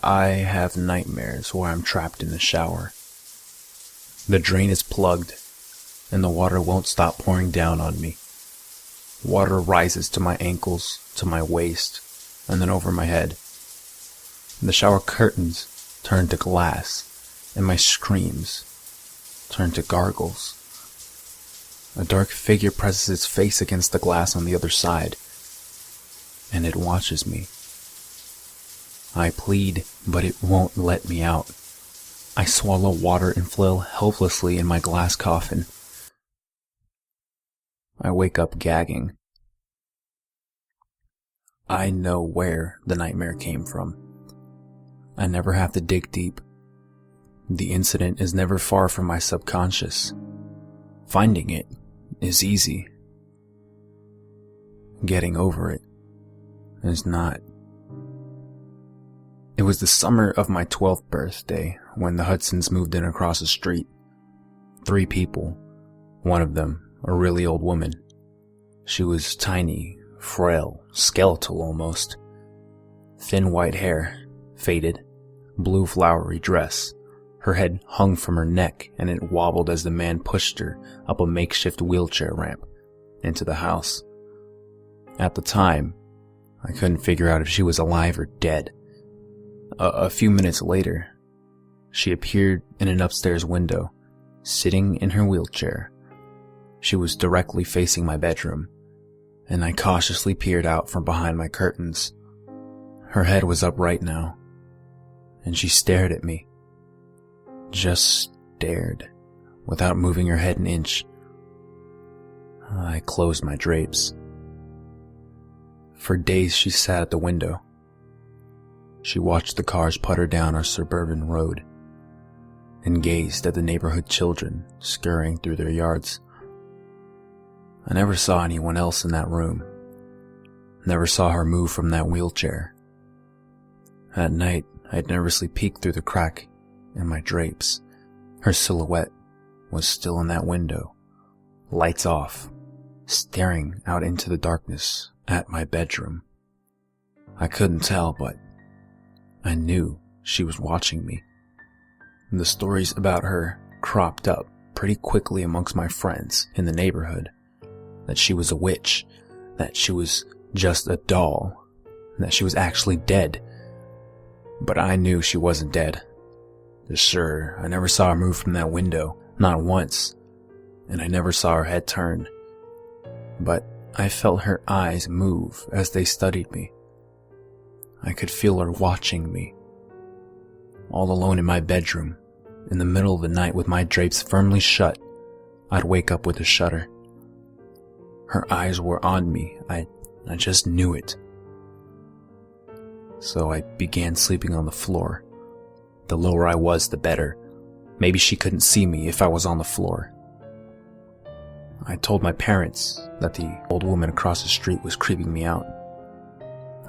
I have nightmares where I'm trapped in the shower. The drain is plugged, and the water won't stop pouring down on me. Water rises to my ankles, to my waist, and then over my head. The shower curtains turn to glass, and my screams turn to gargles. A dark figure presses its face against the glass on the other side, and it watches me. I plead, but it won't let me out. I swallow water and flail helplessly in my glass coffin. I wake up gagging. I know where the nightmare came from. I never have to dig deep. The incident is never far from my subconscious. Finding it is easy. Getting over it is not. It was the summer of my 12th birthday when the Hudsons moved in across the street. 3 people, one of them a really old woman. She was tiny, frail, skeletal almost. Thin white hair, faded, blue flowery dress. Her head hung from her neck and it wobbled as the man pushed her up a makeshift wheelchair ramp into the house. At the time, I couldn't figure out if she was alive or dead. A few minutes later, she appeared in an upstairs window, sitting in her wheelchair. She was directly facing my bedroom, and I cautiously peered out from behind my curtains. Her head was upright now, and she stared at me. Just stared, without moving her head an inch. I closed my drapes. For days she sat at the window. She watched the cars putter down our suburban road and gazed at the neighborhood children scurrying through their yards. I never saw anyone else in that room. Never saw her move from that wheelchair. At night, I'd nervously peek through the crack in my drapes. Her silhouette was still in that window, lights off, staring out into the darkness at my bedroom. I couldn't tell, but I knew she was watching me. The stories about her cropped up pretty quickly amongst my friends in the neighborhood. That she was a witch, that she was just a doll, that she was actually dead. But I knew she wasn't dead. Sure, I never saw her move from that window, not once, and I never saw her head turn. But I felt her eyes move as they studied me. I could feel her watching me. All alone in my bedroom, in the middle of the night with my drapes firmly shut, I'd wake up with a shudder. Her eyes were on me. I just knew it. So I began sleeping on the floor. The lower I was, the better. Maybe she couldn't see me if I was on the floor. I told my parents that the old woman across the street was creeping me out.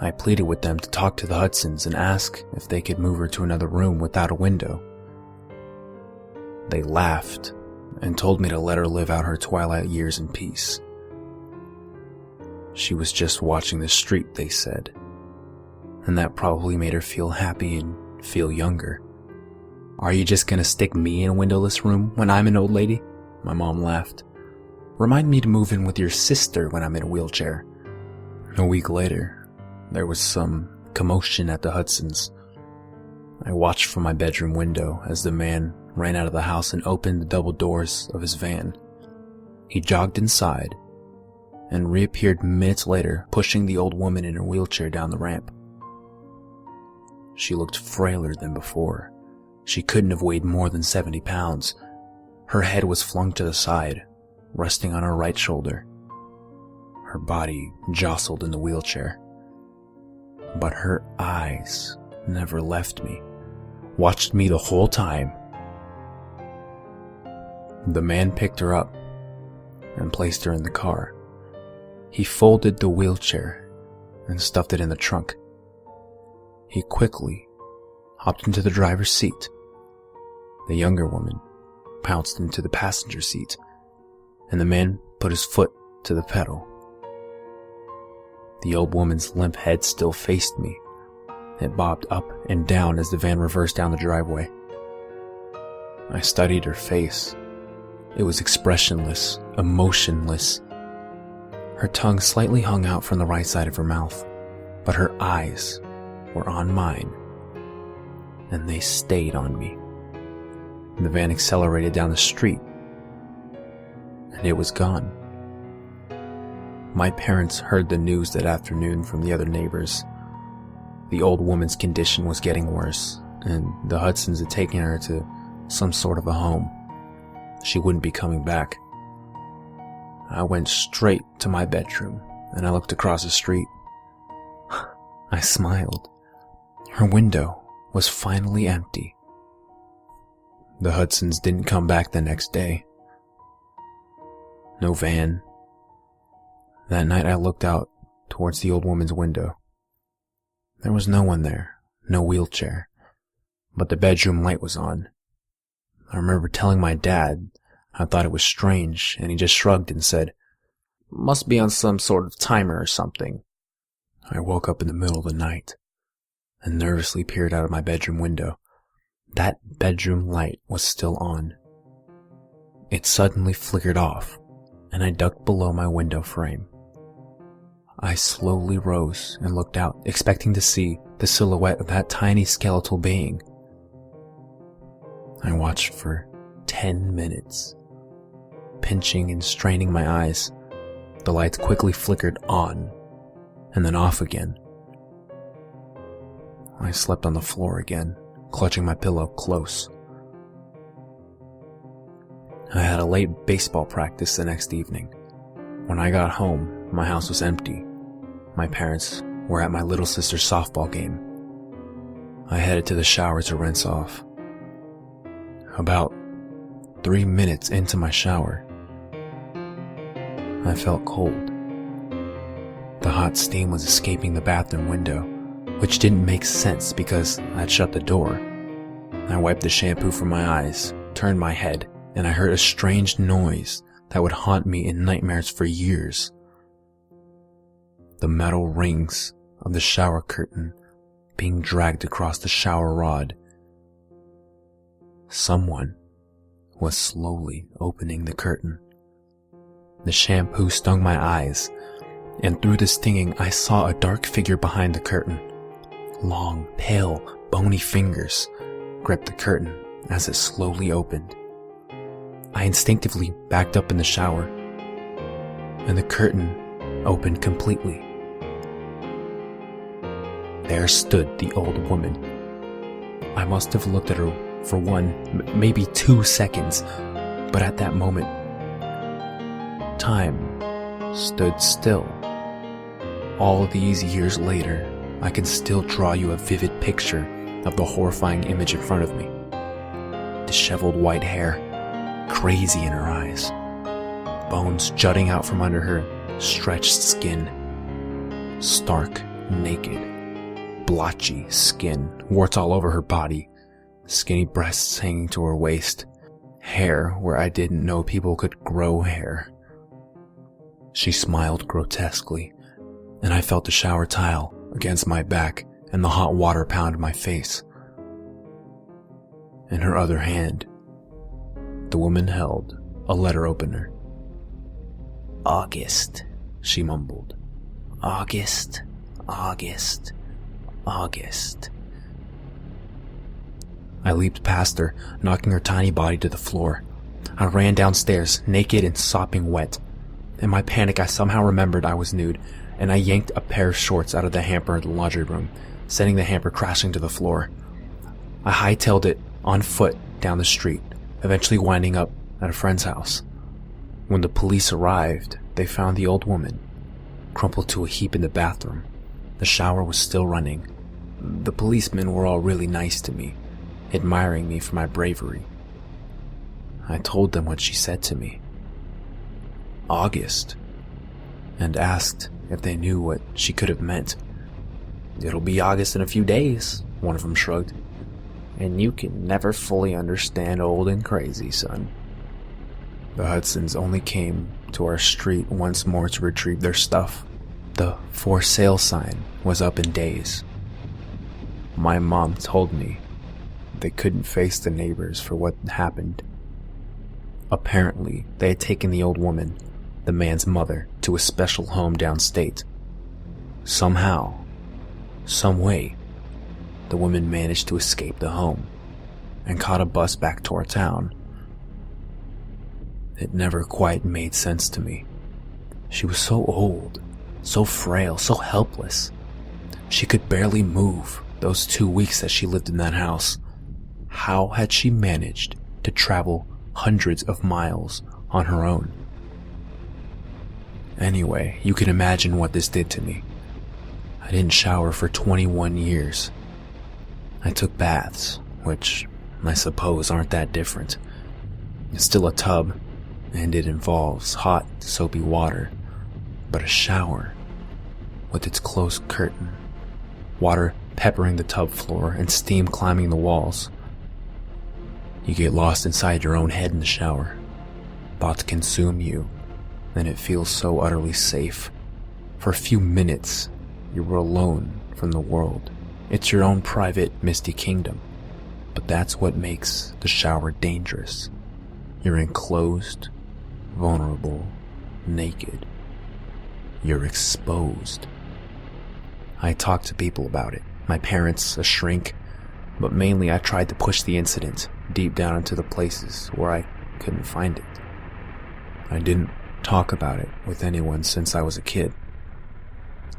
I pleaded with them to talk to the Hudsons and ask if they could move her to another room without a window. They laughed and told me to let her live out her twilight years in peace. She was just watching the street, they said, and that probably made her feel happy and feel younger. Are you just gonna stick me in a windowless room when I'm an old lady? My mom laughed. Remind me to move in with your sister when I'm in a wheelchair. A week later, there was some commotion at the Hudsons. I watched from my bedroom window as the man ran out of the house and opened the double doors of his van. He jogged inside and reappeared minutes later, pushing the old woman in her wheelchair down the ramp. She looked frailer than before. She couldn't have weighed more than 70 pounds. Her head was flung to the side, resting on her right shoulder. Her body jostled in the wheelchair. But her eyes never left me, watched me the whole time. The man picked her up and placed her in the car. He folded the wheelchair and stuffed it in the trunk. He quickly hopped into the driver's seat. The younger woman pounced into the passenger seat, and the man put his foot to the pedal. The old woman's limp head still faced me, It bobbed up and down as the van reversed down the driveway. I studied her face. It was expressionless, emotionless. Her tongue slightly hung out from the right side of her mouth, but her eyes were on mine, and they stayed on me. The van accelerated down the street, and it was gone. My parents heard the news that afternoon from the other neighbors. The old woman's condition was getting worse, and the Hudsons had taken her to some sort of a home. She wouldn't be coming back. I went straight to my bedroom, and I looked across the street. I smiled. Her window was finally empty. The Hudsons didn't come back the next day. No van. That night I looked out towards the old woman's window. There was no one there, no wheelchair, but the bedroom light was on. I remember telling my dad I thought it was strange, and he just shrugged and said, "Must be on some sort of timer or something." I woke up in the middle of the night and nervously peered out of my bedroom window. That bedroom light was still on. It suddenly flickered off, and I ducked below my window frame. I slowly rose and looked out, expecting to see the silhouette of that tiny skeletal being. I watched for 10 minutes, pinching and straining my eyes. The lights quickly flickered on, and then off again. I slept on the floor again, clutching my pillow close. I had a late baseball practice the next evening. When I got home, my house was empty. My parents were at my little sister's softball game. I headed to the shower to rinse off. About 3 minutes into my shower, I felt cold. The hot steam was escaping the bathroom window, which didn't make sense because I'd shut the door. I wiped the shampoo from my eyes, turned my head, and I heard a strange noise that would haunt me in nightmares for years. The metal rings of the shower curtain being dragged across the shower rod. Someone was slowly opening the curtain. The shampoo stung my eyes, and through the stinging I saw a dark figure behind the curtain. Long, pale, bony fingers gripped the curtain as it slowly opened. I instinctively backed up in the shower, and the curtain opened completely. There stood the old woman. I must have looked at her for 1, maybe 2 seconds, but at that moment, time stood still. All these years later, I can still draw you a vivid picture of the horrifying image in front of me. Disheveled white hair, crazy in her eyes, bones jutting out from under her stretched skin, stark, naked, blotchy skin, warts all over her body, skinny breasts hanging to her waist, hair where I didn't know people could grow hair. She smiled grotesquely, and I felt the shower tile against my back and the hot water pound my face. In her other hand, the woman held a letter opener. "August," she mumbled. "August, August, August." I leaped past her, knocking her tiny body to the floor. I ran downstairs, naked and sopping wet. In my panic, I somehow remembered I was nude, and I yanked a pair of shorts out of the hamper in the laundry room, sending the hamper crashing to the floor. I hightailed it on foot down the street, eventually winding up at a friend's house. When the police arrived, they found the old woman, crumpled to a heap in the bathroom. The shower was still running. The policemen were all really nice to me, admiring me for my bravery. I told them what she said to me, August, and asked if they knew what she could have meant. "It'll be August in a few days," one of them shrugged. "And you can never fully understand old and crazy, son." The Hudsons only came to our street once more to retrieve their stuff. The "for sale" sign was up in days. My mom told me they couldn't face the neighbors for what happened. Apparently, they had taken the old woman, the man's mother, to a special home downstate. Somehow, some way, the woman managed to escape the home and caught a bus back to our town. It never quite made sense to me. She was so old, so frail, so helpless. She could barely move those 2 weeks that she lived in that house. How had she managed to travel hundreds of miles on her own? Anyway, you can imagine what this did to me. I didn't shower for 21 years. I took baths, which I suppose aren't that different. It's still a tub, and it involves hot, soapy water, but a shower with its closed curtain, water peppering the tub floor and steam climbing the walls. You get lost inside your own head in the shower. Thoughts consume you, and it feels so utterly safe. For a few minutes, you were alone from the world. It's your own private, misty kingdom. But that's what makes the shower dangerous. You're enclosed, vulnerable, naked. You're exposed. I talked to people about it. My parents, a shrink, but mainly I tried to push the incident deep down into the places where I couldn't find it. I didn't talk about it with anyone since I was a kid.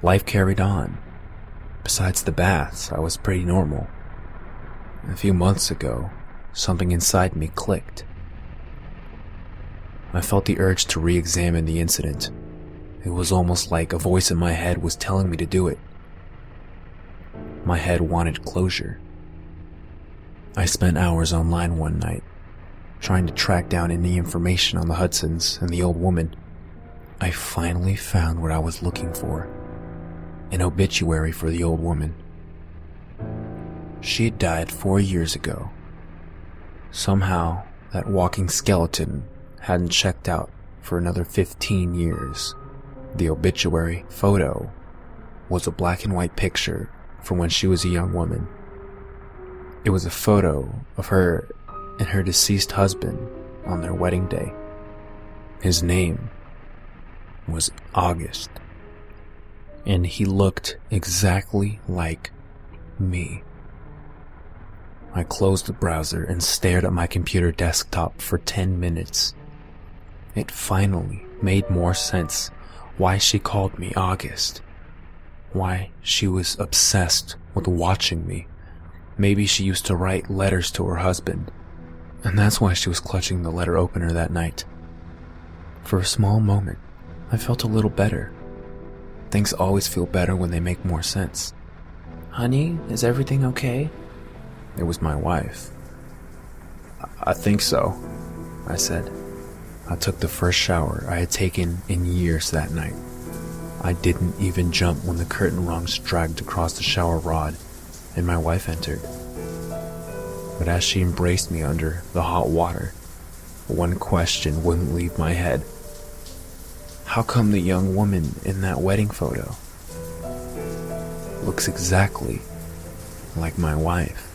Life carried on. Besides the baths, I was pretty normal. A few months ago, something inside me clicked. I felt the urge to re-examine the incident. It was almost like a voice in my head was telling me to do it. My head wanted closure. I spent hours online one night, trying to track down any information on the Hudsons and the old woman. I finally found what I was looking for. An obituary for the old woman. She had died 4 years ago. Somehow, that walking skeleton hadn't checked out for another 15 years. The obituary photo was a black and white picture from when she was a young woman. It was a photo of her and her deceased husband on their wedding day. His name was August, and he looked exactly like me. I closed the browser and stared at my computer desktop for 10 minutes. It finally made more sense why she called me August. Why she was obsessed with watching me. Maybe she used to write letters to her husband, and that's why she was clutching the letter opener that night. For a small moment, I felt a little better. Things always feel better when they make more sense. "Honey, is everything okay?" It was my wife. I think so," I said. I took the first shower I had taken in years that night. I didn't even jump when the curtain rungs dragged across the shower rod and my wife entered. But as she embraced me under the hot water, one question wouldn't leave my head. How come the young woman in that wedding photo looks exactly like my wife?